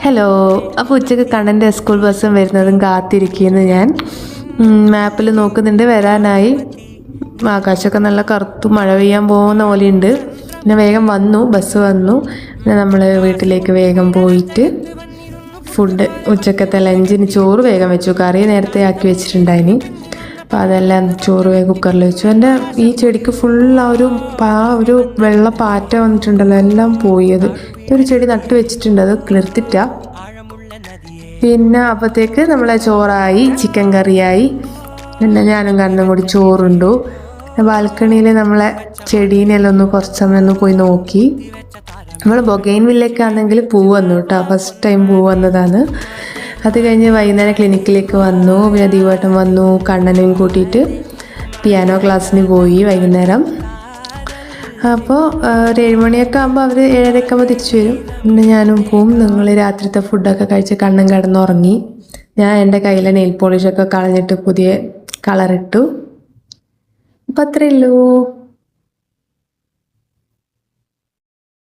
Hello. അപ്പോൾ ഉച്ചയ്ക്ക് കണ്ണൻ്റെ സ്കൂൾ ബസ്സും വരുന്നതും കാത്തിരിക്കുന്നു ഞാൻ. മാപ്പിൽ നോക്കുന്നുണ്ട്, വരാനായി. ആകാശമൊക്കെ നല്ല കറുത്തു മഴ പെയ്യാൻ പോകുന്ന പോലെയുണ്ട്. പിന്നെ വേഗം വന്നു, ബസ് വന്നു. പിന്നെ നമ്മൾ വീട്ടിലേക്ക് വേഗം പോയിട്ട് ഫുഡ് ഉച്ചക്കത്തെ ലഞ്ചിന് ചോറ് വേഗം വെച്ചു. കറി നേരത്തെ ആക്കി വെച്ചിട്ടുണ്ടായിനി. അപ്പോൾ അതെല്ലാം ചോറ് വേഗം കുക്കറിൽ വെച്ചു. എൻ്റെ ഈ ചെടിക്ക് ഫുൾ ഒരു വെള്ള പാറ്റ വന്നിട്ടുണ്ടല്ലോ, എല്ലാം പോയത്. ഒരു ചെടി നട്ട് വെച്ചിട്ടുണ്ട്, അത് കിളിർത്തിട്ട. പിന്നെ അപ്പോഴത്തേക്ക് നമ്മളെ ചോറായി, ചിക്കൻ കറിയായി. പിന്നെ ഞാനും കണ്ണും കൂടി ചോറുണ്ടു. ബാൽക്കണിയിൽ നമ്മളെ ചെടീനെല്ലാം കുറച്ച് സമയം പോയി നോക്കി. നമ്മൾ ബൊഗെയിൻ വില്ലയ്ക്കാണെങ്കിൽ പൂ വന്നു കേട്ടോ, ഫസ്റ്റ് ടൈം പൂ വന്നതാണ്. അത് കഴിഞ്ഞ് വൈകുന്നേരം ക്ലിനിക്കിലേക്ക് വന്നു. പിന്നെ ദീപേട്ടൻ വന്നു, കണ്ണനെയും കൂട്ടിയിട്ട് പിയാനോ ക്ലാസ്സിന് പോയി വൈകുന്നേരം. അപ്പോൾ ഒരു 7 മണിയൊക്കെ ആകുമ്പോൾ അവർ 7:30 ആകുമ്പോൾ തിരിച്ചു വരും. പിന്നെ ഞാനും പോവും. നിങ്ങൾ രാത്രിത്തെ ഫുഡൊക്കെ കഴിച്ച് കണ്ണൻ കിടന്നുറങ്ങി. ഞാൻ എൻ്റെ കയ്യിലെ നെയിൽ പോളിഷൊക്കെ കളഞ്ഞിട്ട് പുതിയ കളറിട്ടു. അപ്പം അത്രയേ ഉള്ളൂ.